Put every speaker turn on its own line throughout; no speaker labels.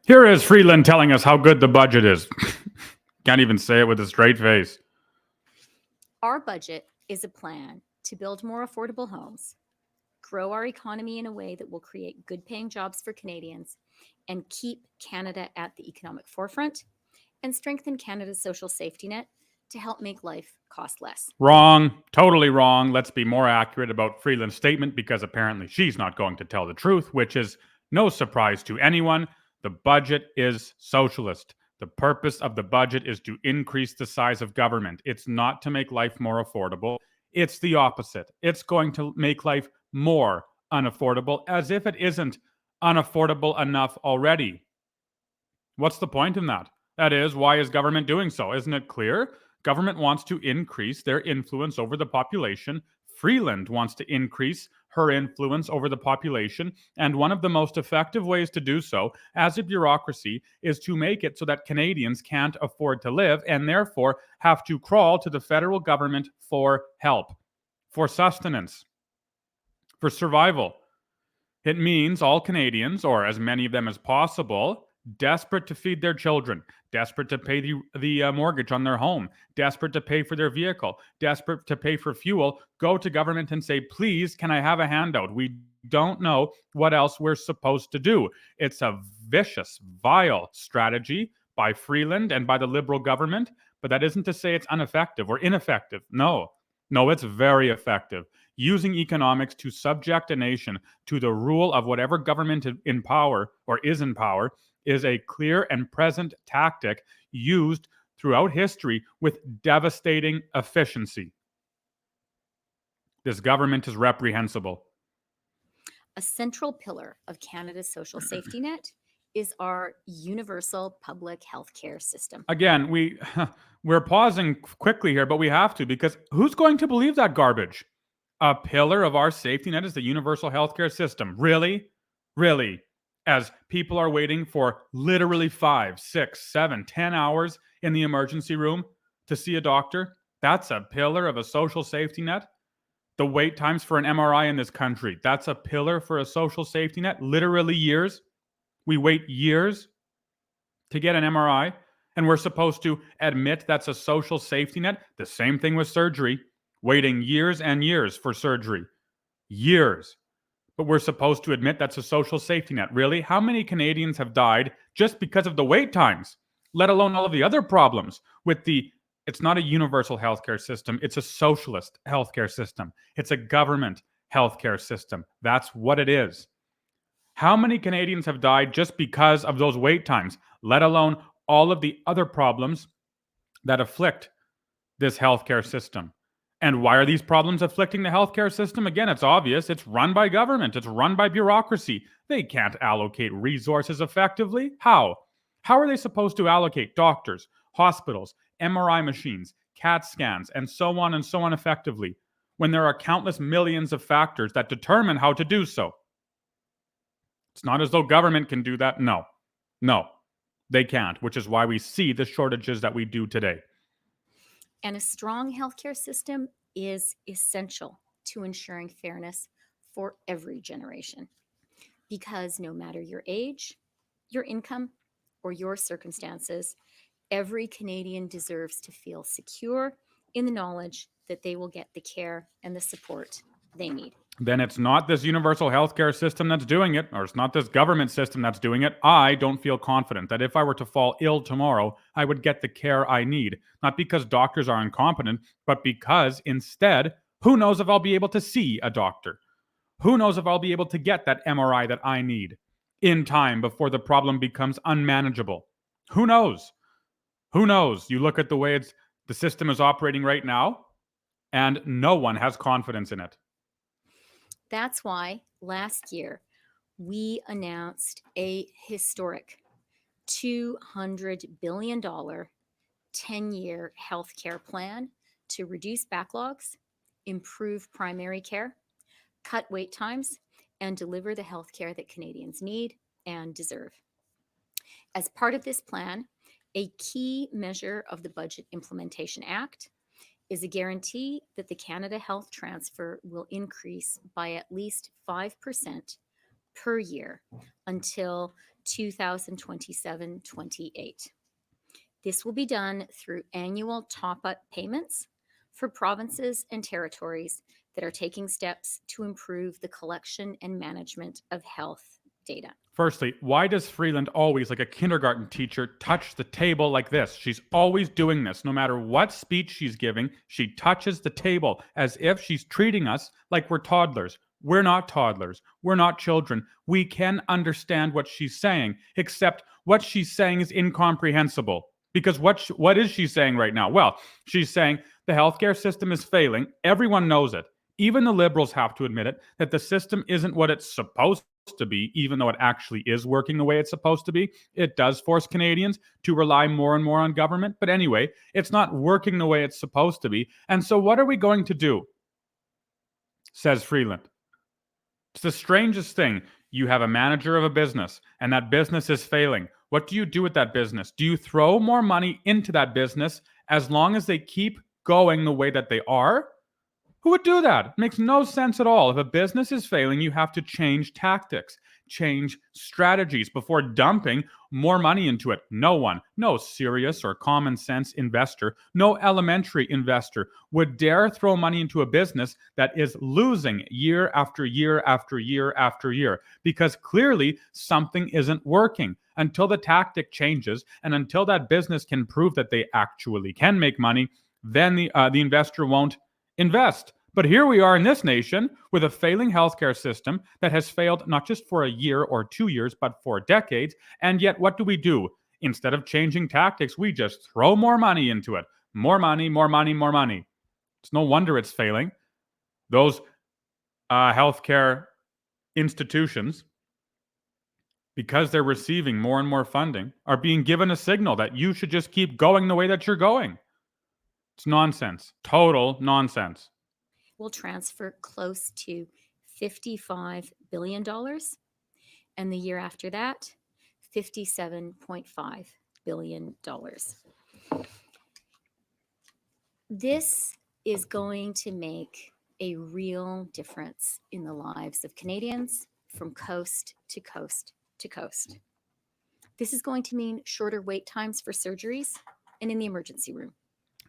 Here is Freeland telling us how good the budget is. Can't even say it with a straight face.
Our budget is a plan to build more affordable homes, grow our economy in a way that will create good paying jobs for Canadians, and keep Canada at the economic forefront, and strengthen Canada's social safety net to help make life cost less.
Wrong. Totally wrong. Let's be more accurate about Freeland's statement because apparently she's not going to tell the truth, which is no surprise to anyone. The budget is socialist. The purpose of the budget is to increase the size of government. It's not to make life more affordable. It's the opposite. It's going to make life more unaffordable, as if it isn't unaffordable enough already. What's the point in that? That is, why is government doing so? Isn't it clear? Government wants to increase their influence over the population. Freeland wants to increase her influence over the population. And one of the most effective ways to do so as a bureaucracy is to make it so that Canadians can't afford to live and therefore have to crawl to the federal government for help, for sustenance, for survival. It means all Canadians, or as many of them as possible, desperate to feed their children, desperate to pay the mortgage on their home, desperate to pay for their vehicle, desperate to pay for fuel, go to government and say, please, can I have a handout? We don't know what else we're supposed to do. It's a vicious, vile strategy by Freeland and by the Liberal government, but that isn't to say it's ineffective or ineffective. No, it's very effective. Using economics to subject a nation to the rule of whatever government in power or is in power is a clear and present tactic used throughout history with devastating efficiency. This government is reprehensible.
A central pillar of Canada's social safety net is our universal public health care system.
Again, we're pausing quickly here, but we have to, because who's going to believe that garbage? A pillar of our safety net is the universal healthcare system. Really? Really? As people are waiting for literally 5, 6, 7, 10 hours in the emergency room to see a doctor, that's a pillar of a social safety net. The wait times for an MRI in this country, that's a pillar for a social safety net. Literally years. We wait years to get an MRI, and we're supposed to admit that's a social safety net. The same thing with surgery. Waiting years and years for surgery. Years. But we're supposed to admit that's a social safety net. Really? How many Canadians have died just because of the wait times, let alone all of the other problems with it's not a universal healthcare system. It's a socialist healthcare system. It's a government healthcare system. That's what it is. How many Canadians have died just because of those wait times, let alone all of the other problems that afflict this healthcare system? And why are these problems afflicting the healthcare system? Again, it's obvious. It's run by government. It's run by bureaucracy. They can't allocate resources effectively. How? How are they supposed to allocate doctors, hospitals, MRI machines, CAT scans, and so on effectively when there are countless millions of factors that determine how to do so? It's not as though government can do that. No, they can't, which is why we see the shortages that we do today.
And a strong healthcare system is essential to ensuring fairness for every generation. Because no matter your age, your income, or your circumstances, every Canadian deserves to feel secure in the knowledge that they will get the care and the support they need.
Then it's not this universal healthcare system that's doing it, or it's not this government system that's doing it. I don't feel confident that if I were to fall ill tomorrow, I would get the care I need. Not because doctors are incompetent, but because instead, who knows if I'll be able to see a doctor? Who knows if I'll be able to get that MRI that I need in time before the problem becomes unmanageable? Who knows? Who knows? You look at the way the system is operating right now, and no one has confidence in it.
That's why last year we announced a historic $200 billion 10-year healthcare plan to reduce backlogs, improve primary care, cut wait times, and deliver the healthcare that Canadians need and deserve. As part of this plan, a key measure of the Budget Implementation Act is a guarantee that the Canada Health Transfer will increase by at least 5% per year until 2027-28. This will be done through annual top-up payments for provinces and territories that are taking steps to improve the collection and management of health data.
Firstly, why does Freeland always, like a kindergarten teacher, touch the table like this? She's always doing this. No matter what speech she's giving, she touches the table as if she's treating us like we're toddlers. We're not toddlers. We're not children. We can understand what she's saying, except what she's saying is incomprehensible. Because what is she saying right now? Well, she's saying the healthcare system is failing. Everyone knows it. Even the liberals have to admit it, that the system isn't what it's supposed to be, even though it actually is working the way it's supposed to be. It does force Canadians to rely more and more on government. But anyway, it's not working the way it's supposed to be. And so what are we going to do? Says Freeland. It's the strangest thing. You have a manager of a business, and that business is failing. What do you do with that business? Do you throw more money into that business as long as they keep going the way that they are? Who would do that? It makes no sense at all. If a business is failing, you have to change tactics, change strategies before dumping more money into it. No one, no serious or common sense investor, no elementary investor would dare throw money into a business that is losing year after year after year after year, because clearly something isn't working. Until the tactic changes and until that business can prove that they actually can make money, then the investor won't invest. But here we are in this nation with a failing healthcare system that has failed not just for a year or 2 years, but for decades. And yet, what do? Instead of changing tactics, we just throw more money into it. More money, more money, more money. It's no wonder it's failing. Those healthcare institutions, because they're receiving more and more funding, are being given a signal that you should just keep going the way that you're going. It's nonsense. Total nonsense.
Will transfer close to $55 billion. And the year after that, $57.5 billion. This is going to make a real difference in the lives of Canadians from coast to coast to coast. This is going to mean shorter wait times for surgeries and in the emergency room.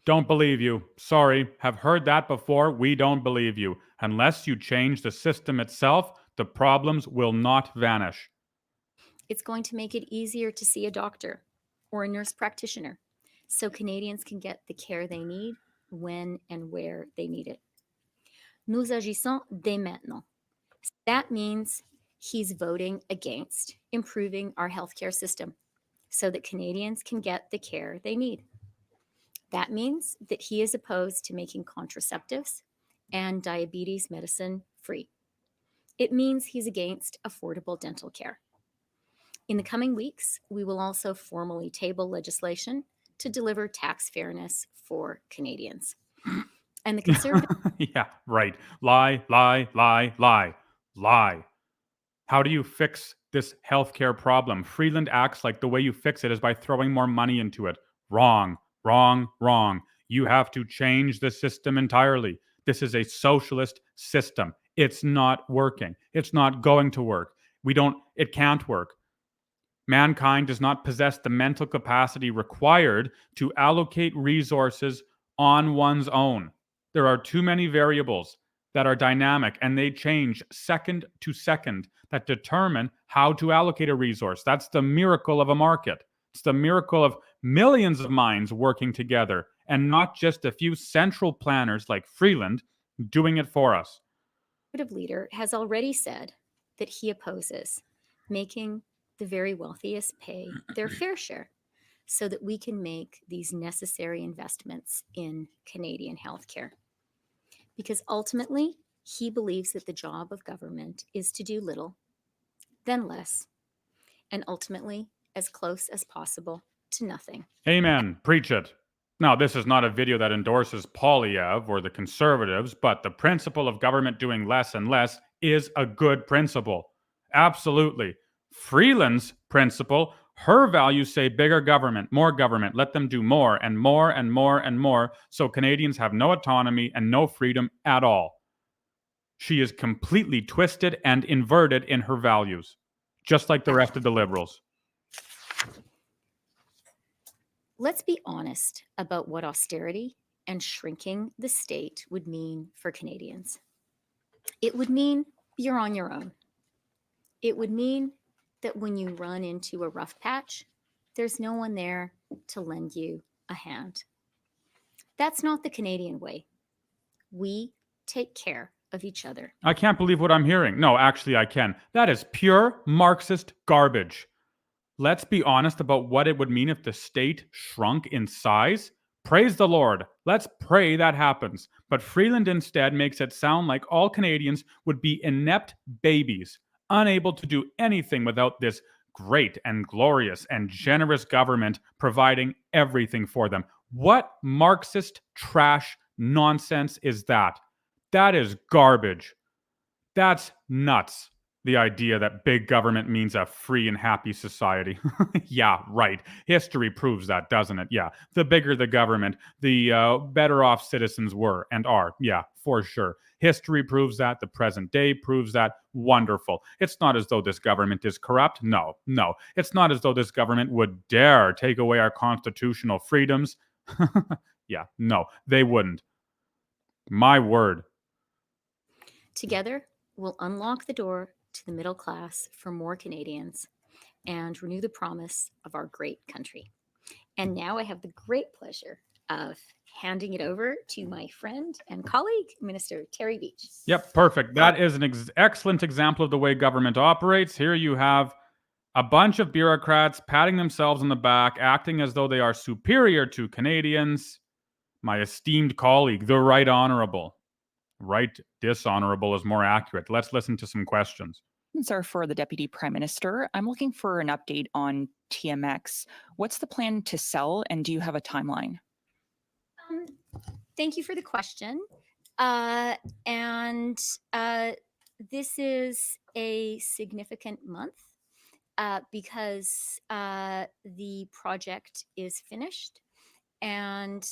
Don't believe you. Sorry, have heard that before. We don't believe you. Unless you change the system itself, the problems will not vanish.
It's going to make it easier to see a doctor or a nurse practitioner so Canadians can get the care they need when and where they need it. Nous agissons dès maintenant. That means he's voting against improving our healthcare system so that Canadians can get the care they need. That means that he is opposed to making contraceptives and diabetes medicine free. It means he's against affordable dental care. In the coming weeks, we will also formally table legislation to deliver tax fairness for Canadians. And the Conservative...
Yeah, right. Lie, lie, lie, lie, lie. How do you fix this healthcare problem? Freeland acts like the way you fix it is by throwing more money into it. Wrong. Wrong, wrong. You have to change the system entirely. This is a socialist system. It's not working. It's not going to work. It can't work. Mankind does not possess the mental capacity required to allocate resources on one's own. There are too many variables that are dynamic and they change second to second that determine how to allocate a resource. That's the miracle of a market. It's the miracle of millions of minds working together and not just a few central planners like Freeland doing it for us.
The Conservative leader has already said that he opposes making the very wealthiest pay their fair share so that we can make these necessary investments in Canadian healthcare. Because ultimately, he believes that the job of government is to do little, then less, and ultimately as close as possible to nothing.
Amen. Preach it. Now, this is not a video that endorses Polyev or the Conservatives, but the principle of government doing less and less is a good principle. Absolutely. Freeland's principle, her values say bigger government, let them do more and more and more and more, so Canadians have no autonomy and no freedom at all. She is completely twisted and inverted in her values, just like the rest of the Liberals.
Let's be honest about what austerity and shrinking the state would mean for Canadians. It would mean you're on your own. It would mean that when you run into a rough patch, there's no one there to lend you a hand. That's not the Canadian way. We take care of each other.
I can't believe what I'm hearing. No, actually, I can. That is pure Marxist garbage. Let's be honest about what it would mean if the state shrunk in size. Praise the Lord. Let's pray that happens. But Freeland instead makes it sound like all Canadians would be inept babies, unable to do anything without this great and glorious and generous government providing everything for them. What Marxist trash nonsense is that? That is garbage. That's nuts. The idea that big government means a free and happy society. Yeah, right. History proves that, doesn't it? Yeah. The bigger the government, the better off citizens were and are. Yeah, for sure. History proves that. The present day proves that. Wonderful. It's not as though this government is corrupt. No, no. It's not as though this government would dare take away our constitutional freedoms. Yeah, no, they wouldn't. My word.
Together, we'll unlock the door to the middle class for more Canadians and renew the promise of our great country. And now I have the great pleasure of handing it over to my friend and colleague, Minister Terry Beach.
Yep, perfect. That is an excellent example of the way government operates. Here you have a bunch of bureaucrats patting themselves on the back, acting as though they are superior to Canadians. My esteemed colleague, the Right Honourable. Right Dishonourable is more accurate. Let's listen to some questions.
Questions are for the Deputy Prime Minister. I'm looking for an update on TMX. What's the plan to sell, and do you have a timeline?
Thank you for the question. This is a significant month because the project is finished and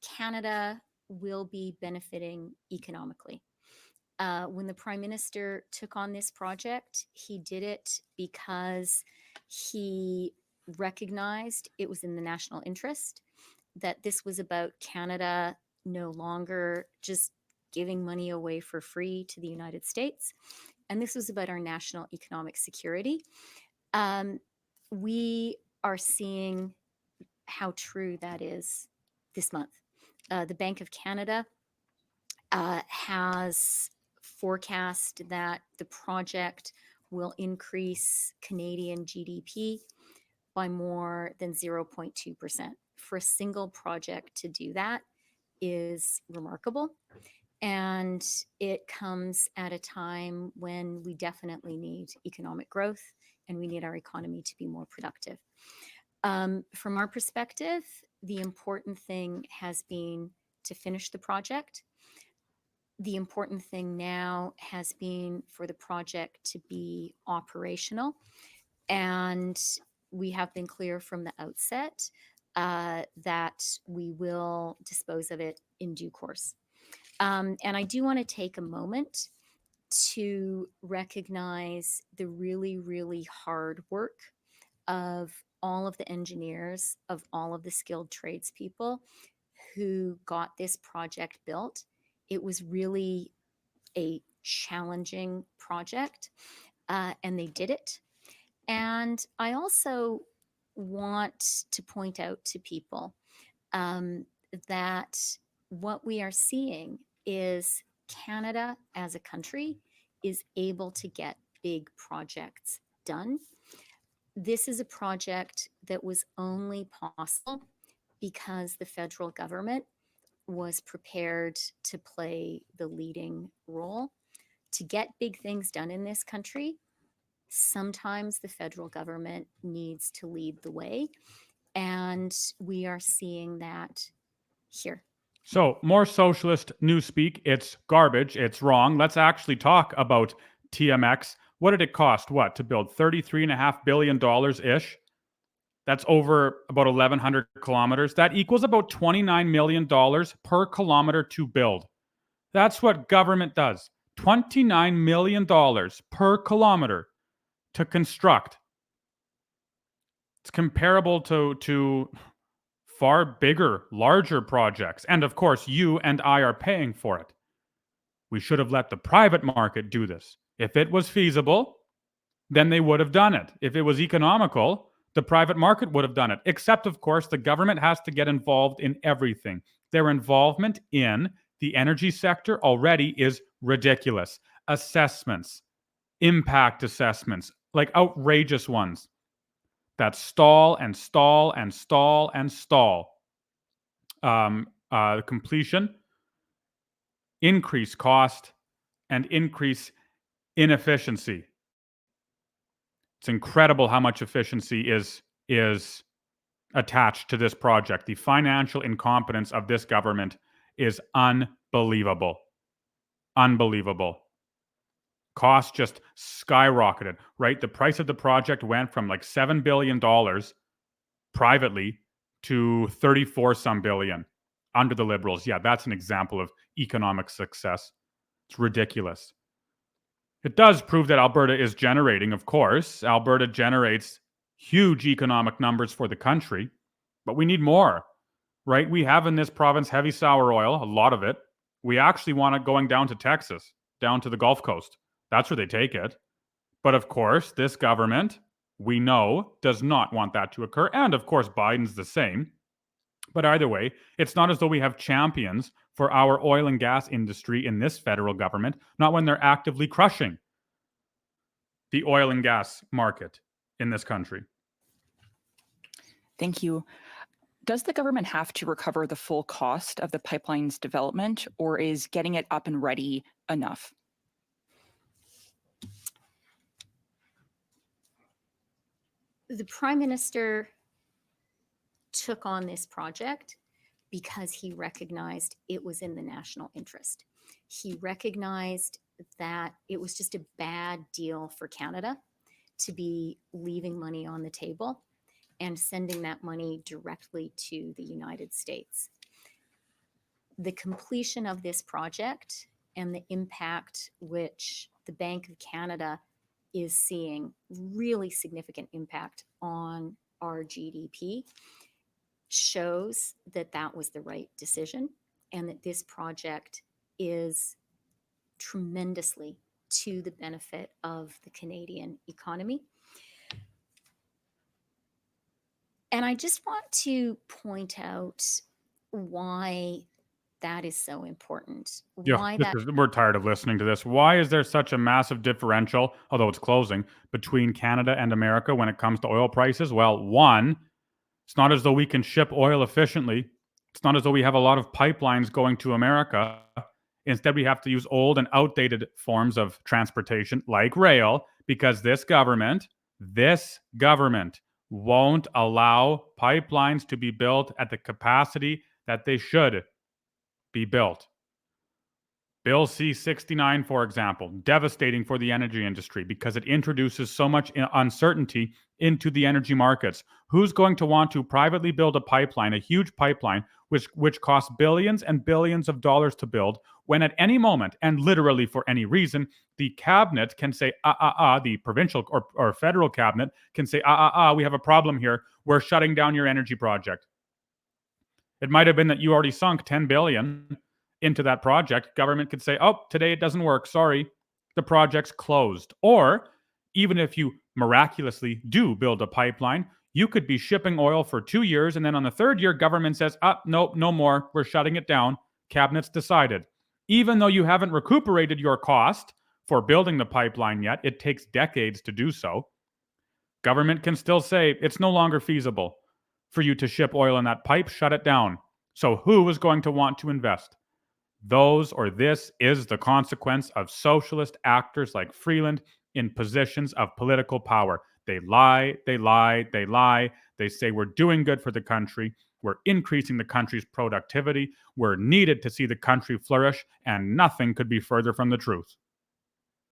Canada will be benefiting economically. When the Prime Minister took on this project, he did it because he recognized it was in the national interest, that this was about Canada no longer just giving money away for free to the United States. And this was about our national economic security. We are seeing how true that is this month. The Bank of Canada has forecast that the project will increase Canadian GDP by more than 0.2%. For a single project to do that is remarkable. And it comes at a time when we definitely need economic growth and we need our economy to be more productive. From our perspective, the important thing has been to finish the project. The important thing now has been for the project to be operational. And we have been clear from the outset that we will dispose of it in due course. And I do want to take a moment to recognize the really, really hard work of all of the engineers, of all of the skilled tradespeople who got this project built. It was really a challenging project, and they did it. And I also want to point out to people that what we are seeing is Canada as a country is able to get big projects done. This is a project that was only possible because the federal government was prepared to play the leading role. To get big things done in this country, sometimes the federal government needs to lead the way. And we are seeing that here.
So, more socialist newspeak. It's garbage. It's wrong. Let's actually talk about TMX. What did it cost? What, to build $33.5 billion ish? That's over about 1,100 kilometers. That equals about $29 million per kilometer to build. That's what government does. $29 million per kilometer to construct. It's comparable to far bigger, larger projects. And of course, you and I are paying for it. We should have let the private market do this. If it was feasible, then they would have done it. If it was economical, the private market would have done it. Except, of course, the government has to get involved in everything. Their involvement in the energy sector already is ridiculous. Assessments, impact assessments, like outrageous ones that stall and stall and stall and stall. Completion, increase cost, and increase inefficiency. It's incredible how much efficiency is attached to this project. The financial incompetence of this government is unbelievable. Unbelievable. Costs just skyrocketed, right? The price of the project went from like $7 billion privately to 34 some billion under the Liberals. Yeah, that's an example of economic success. It's ridiculous. It does prove that Alberta is generating, of course. Alberta generates huge economic numbers for the country, but we need more, right? We have in this province heavy sour oil, a lot of it. We actually want it going down to Texas, down to the Gulf Coast. That's where they take it. But of course, this government, we know, does not want that to occur. And of course, Biden's the same. But either way, it's not as though we have champions for our oil and gas industry in this federal government, not when they're actively crushing the oil and gas market in this country.
Thank you. Does the government have to recover the full cost of the pipeline's development, or is getting it up and ready enough?
The Prime Minister took on this project because he recognized it was in the national interest. He recognized that it was just a bad deal for Canada to be leaving money on the table and sending that money directly to the United States. The completion of this project and the impact which the Bank of Canada is seeing, really significant impact on our GDP, shows that that was the right decision and that this project is tremendously to the benefit of the Canadian economy. And I just want to point out why that is so important.
Yeah, we're tired of listening to this. Why is there such a massive differential, although it's closing, between Canada and America when it comes to oil prices? Well, one, it's not as though we can ship oil efficiently. It's not as though we have a lot of pipelines going to America. Instead, we have to use old and outdated forms of transportation like rail, because this government won't allow pipelines to be built at the capacity that they should be built. Bill C-69, for example, devastating for the energy industry because it introduces so much uncertainty into the energy markets. Who's going to want to privately build a pipeline, a huge pipeline, which costs billions and billions of dollars to build, when at any moment, and literally for any reason, the cabinet can say, the provincial or federal cabinet can say, we have a problem here. We're shutting down your energy project. It might have been that you already sunk $10 billion into that project. Government could say, today it doesn't work. Sorry, the project's closed. Or even if you miraculously do build a pipeline, you could be shipping oil for 2 years, and then on the third year, government says, nope, no more. We're shutting it down. Cabinet's decided. Even though you haven't recuperated your cost for building the pipeline yet, it takes decades to do so. Government can still say it's no longer feasible for you to ship oil in that pipe, shut it down. So who is going to want to invest? This is the consequence of socialist actors like Freeland in positions of political power. They lie, they lie, they lie. They say we're doing good for the country. We're increasing the country's productivity. We're needed to see the country flourish, and nothing could be further from the truth.